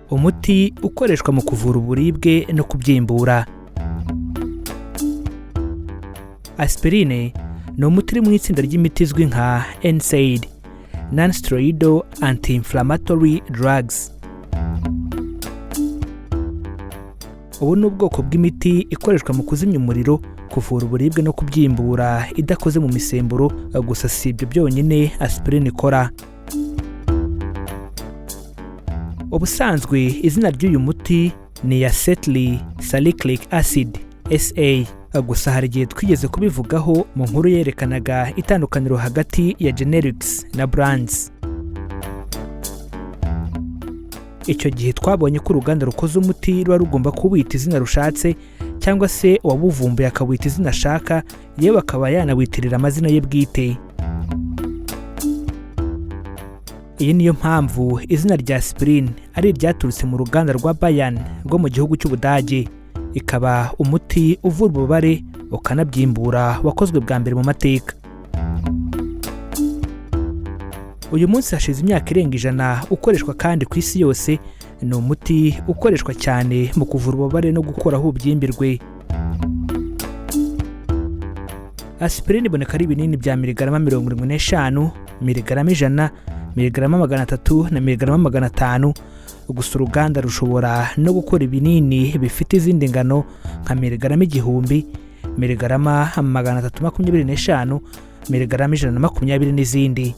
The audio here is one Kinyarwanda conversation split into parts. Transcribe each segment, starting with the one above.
umuti ukoreshwa mu kuvura uburibwe no kubyimbura. Aspirine ni umuti uri mu itsinda ry'imiti izwi nka NSAID, non-steroidal anti-inflammatory drugs. Ubu ni ubwoko bw'imiti ikoreshwa mu kuzimya umuriro, kuvura uburibwe no kubyimbura idakoze mu misemburo, gusa si ibyo byonyine aspirine ikora. Ubusanzwe izina ry'uyu muti ni acetylsalicylic salicylic acid SA, gusa hari igihe twigeze kubivugaho mu nkuru yerekanaga itandukaniro hagati ya generics na brands. Icyo gihe twabonye ko uruganda rukoze umuti ruba rugomba kuwita izina rushatse, cyangwa se uwabuvumbuye akawita izina ashaka, yewe akaba yanawitirira amazina ye bwite. Iyi niyo mpamvu izina rya aspirine ari iryaturutse mu ruganda rwa Bayern rwo mu gihugu cy'Ubudage, ikaba umuti uvura ububabare ukanabyimbura wakozwe bwa mbere mu mateka. Uyu munsi hashize imyaka irenga 100 ukoreshwa, kandi ku isi yose ni umuti ukoreshwa cyane mu kuvura ububabare no gukoraho ubyimbirwe. Aspirine iboneka ari ibinini bya miligarama 75, miligarama 100, miligarama 300 na miligarama 500. Gusa uruganda rushobora no gukora ibinini bifite izindi ngano nka miligarama 1000, miligarama 325, miligarama 120 n'izindi.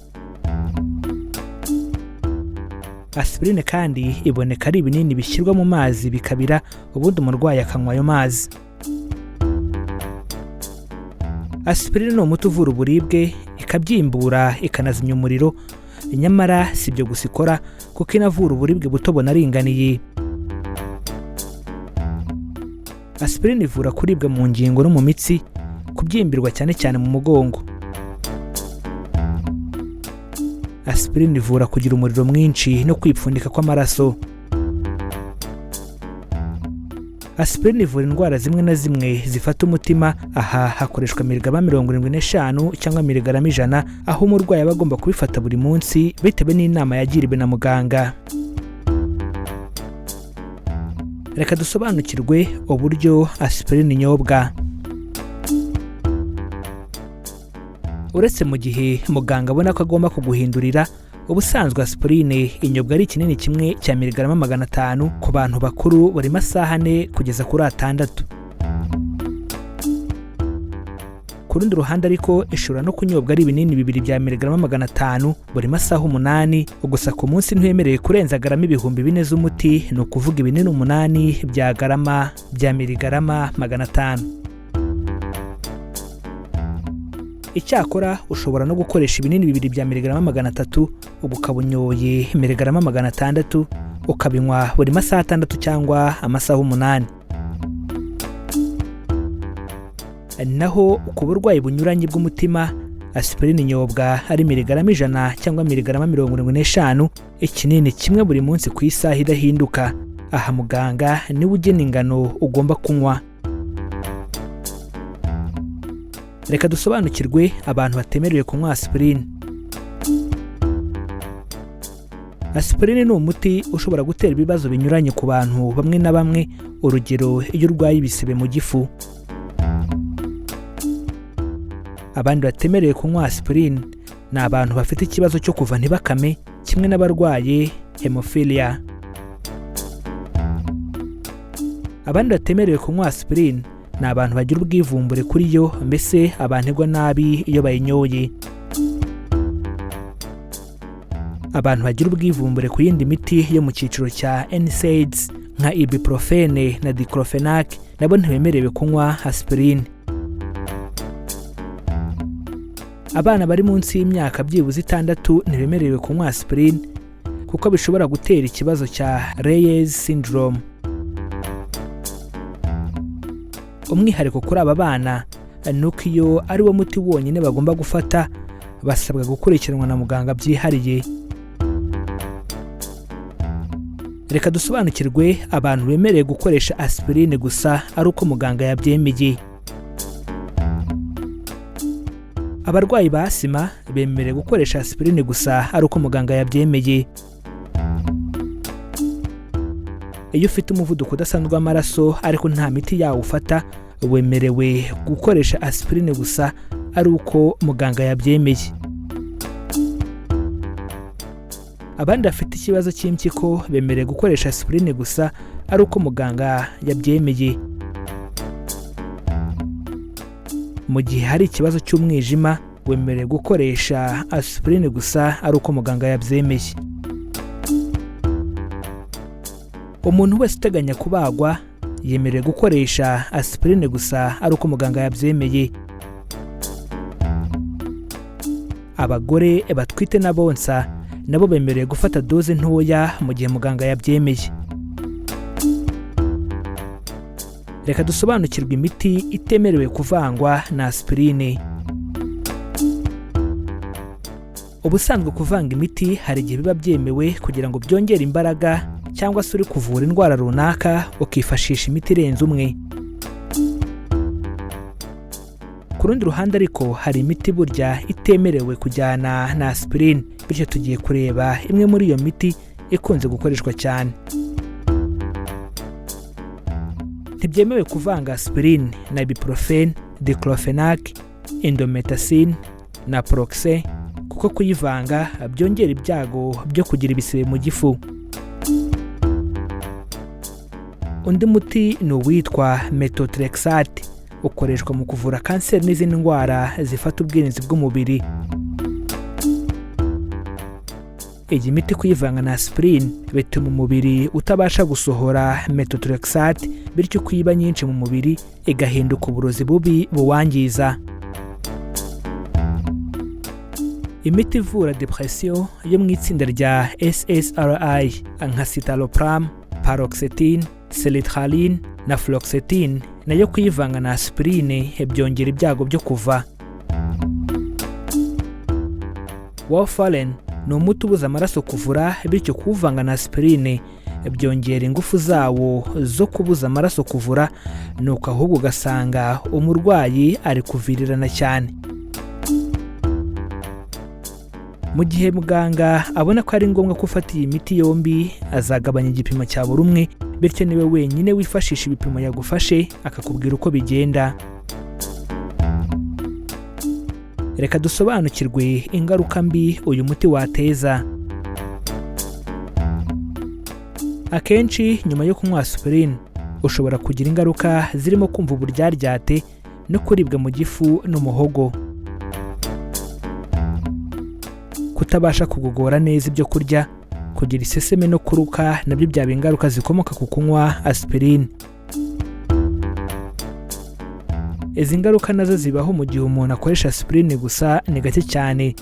Aspirine kandi iboneka ari ibinini bishyirwa mu mazi bikabira, ubundi umurwayi akanywa ayo mazi. Aspirine ni umuti uvura uburibwe, ikabyimbura, ikanazimya umuriro. Nyamara si ibyo gusa ikora, kuko inavura uburibwe buto bunaringaniye. Aspirine ivura kuribwa mu ngingo no mu mitsi, kubyimbirwa cyane cyane mu mugongo. Aspirine ivura kugira umuriro mwinshi no kwipfundika kw'amaraso. Aspirine ivura indwara zimwe na zimwe zifata umutima. Aha hakoreshwa miligarama 75 cyangwa miligarama 100, aho umurwayi aba agomba kubifata buri munsi bitewe n'inama yagiriwe na muganga. Reka dusobanukirwe uburyo aspirine inyobwa. Uretse mu gihe muganga abona ko agomba kuguhindurira, ubusanzwe aspirine inyobwa ari ikinini kimwe cya miligarama 500 ku bantu bakuru buri masaha 4 kugeza kuri 6. Ku rundi ruhande ariko ishobora no kunyobwa ari ibinini 2 bya miligarama 500 buri masaha 8, gusa ku munsi ntiwemerewe kurenza garama 4000 z'umuti, ni ukuvuga ibinini 8 bya garama bya miligarama 500. Icyakora ushobora no gukoresha ibinini 2 bya miligarama 300, ukabunyoye miligarama 600, ukabinywa buri masaha 6 cyangwa amasaha 8. Naho ku burwayi bunyuranye bw'umutima, aspirine inyobwa ari miligarama 100 cyangwa miligarama 75, ikinini kimwe buri munsi ku isaha idahinduka. Aha muganga niwe ugena ingano ugomba kunywa. Reka dusobanukirwe abantu batemerewe kunywa aspirine. Aspirine ni umuti ushobora gutera ibibazo binyuranye ku bantu bamwe na bamwe, urugero iyo urwaye ibisebe mu gifu. Abandi batemerewe kunywa aspirine ni abantu bafite ikibazo cyo kuva ntibakame, kimwe n'abarwaye hemophilia. Abandi batemerewe kunywa aspirine ni abantu bagira ubwivumbure kuri yo, mbese abantegwa nabi iyo bayinyoye. Abantu bagira ubwivumbure ku yindi miti yo mu cyiciro cya NSAIDs nka ibuprofene na diclofenac nabo ntibemerewe kunywa aspirine. Abana bari munsi y'imyaka byibuze 6 ntibemerewe kunywa aspirine, kuko bishobora gutera ikibazo cya Reyes syndrome. Umwihariko kuri aba bana nuko iyo ari wo muti wonyine bagomba gufata, basabwa gukurikiranwa na muganga byihariye. Reka dusobanukirwe abantu bemerewe gukoresha aspirine gusa ari uko muganga yabyemeye. Abarwayi ba asima bemerewe gukoresha aspirine gusa ari uko muganga yabyemeye. iyo ufite umuvuduko udasanzwe w'amaraso ariko nta miti yawo ufata, wemerewe gukoresha aspirine gusa ari uko muganga yabyemeye. Abandi bafite ikibazo cy'impyiko bemerewe gukoresha aspirine gusa ari uko muganga yabyemeye. Mu gihe hari ikibazo cy'umwijima, wemerewe gukoresha aspirine gusa ari uko muganga yabyemeye. Umuntu wese uteganya kubagwa yemerewe gukoresha aspirine gusa ari uko muganga yabyemeye. Abagore batwite n'abonsa nabo bemerewe gufata doze ntoya mu gihe muganga yabyemeye. Reka dusobanukirwe imiti itemerewe kuvangwa na aspirine. Ubusanzwe kuvanga imiti hari igihe biba byemewe kugira ngo byongere imbaraga, cyangwa se uri kuvura indwara runaka ukifashisha imiti irenze umwe. Ku rundi ruhande ariko hari imiti burya itemerewe kujyana na aspirine, bityo tugiye kureba imwe muri iyo miti ikunze gukoreshwa cyane. Ntibyemewe kuvanga aspirine na ibuprofen, diclofenac, indomethacin na proxen, kuko kuyivanga byongera ibyago byo kugira ibisebe mu gifu. Undi muti ni uwitwa methotrexate, ukoreshwa mu kuvura kanseri n'izindi ndwara zifata ubwirinzi bw'umubiri. Iyi miti kuyivanga na aspirine bituma umubiri utabasha gusohora methotrexate, bityo kuyiba nyinshi mu mubiri igahinduka uburozi bubi buwangiza. Imiti ivura depression yo mu itsinda rya SSRI nka citalopram, paroxetine, sertraline na fluoxetine nayo kuyivanga na aspirine byongera ibyago byo kuva. Warfarin ni umuti ubuza amaraso kuvura, bityo kuwuvanga na aspirine byongera ingufu zawo zo kubuza amaraso kuvura, nuko ahubwo ugasanga umurwayi ari kuvirirana cyane. Mu gihe muganga abona ko ari ngombwa ko ufata iyi miti yombi, azagabanya igipimo cya buri umwe, bityo niwe wenyine wifashisha ibipimo yagufashe akakubwira uko bigenda. Reka dusobanukirwe ingaruka mbi uyu muti wateza. Akenshi nyuma yo kunywa aspirine ushobora kugira ingaruka zirimo kumva uburyaryate no kuribwa mu gifu n'umuhogo. Kutabasha kugogora neza ibyo kurya, kugira iseseme no kuruka nabyo byaba ingaruka zikomoka ku kunywa aspirine. Izi ngaruka nazo zibaho mu gihe umuntu akoresha aspirine gusa ni gake cyane.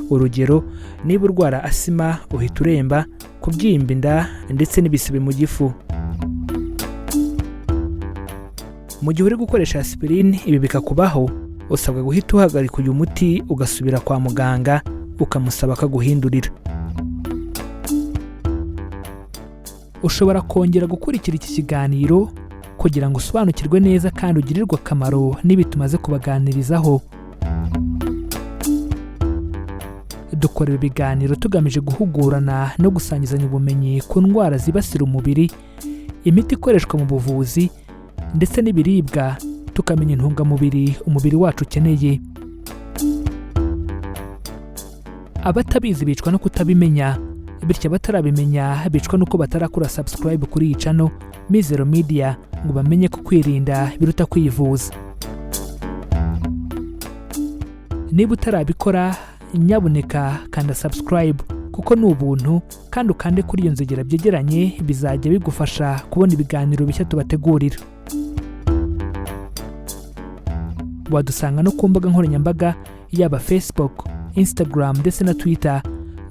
Urugero, niba urwara asima uhita uremba, kubyimba inda ndetse n'ibisebe mu gifu. Mu gihe uri gukoresha aspirine ibi bikakubaho, usabwa guhita uhagarika uyu muti ugasubira kwa muganga ukamusaba akaguhindurira. Ushobora kongera gukurikira iki kiganiro kugira ngo usobanukirwe neza kandi ugirirwe akamaro n'ibi tumaze kubaganirizaho. Dukorera ibiganiro tugamije guhugurana no gusangizanya ubumenyi ku ndwara zibasira umubiri, imiti ikoreshwa mu buvuzi ndetse n'ibiribwa, tukamenya intungamubiri umubiri wacu ukeneye. Abatabizi bicwa no kutabimenya, bityo abatarabimenya bicwa nuko batarakora subscribe kuri iyi channel Mizero Media ngo bamenye ko kwirinda biruta kwivuza. Niba utarabikora, nyabuneka kanda subscribe kuko ni ubuntu, kandi ukande kuri iyo nzogera byegeranye, bizajya bigufasha kubona ibiganiro bishya tubategurira. Wadusanga no ku mbuga nkoranyambaga yaba Facebook, Instagram ndetse na Twitter,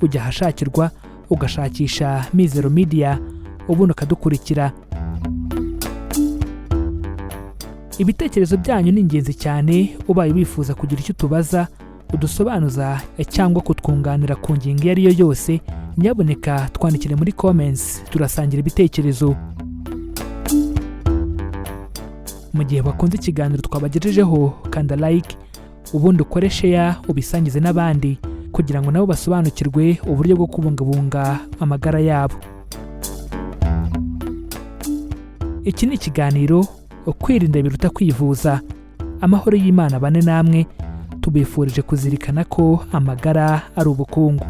ujya ahashakirwa ugashakisha Mizero Media ubundi ukadukurikira. Ibitekerezo byanyu ni ingenzi cyane. Ubaye wifuza kugira icyo tubaza, udusobanuza cyangwa kutwunganira ku ngingo iyo ari yo yose, nyabuneka twandikire muri comments, turasangira ibitekerezo. Mu gihe bakunze ikiganiro twabagejejeho, kanda like, ubundi ukore share ubisangize n'abandi kugira ngo nabo basobanukirwe uburyo bwo kubungabunga amagara yabo. iki ni ikiganiro kwirinda biruta kwivuza. Amahoro y'Imana bane namwe, tubifurije kuzirikana ko amagara ari ubukungu.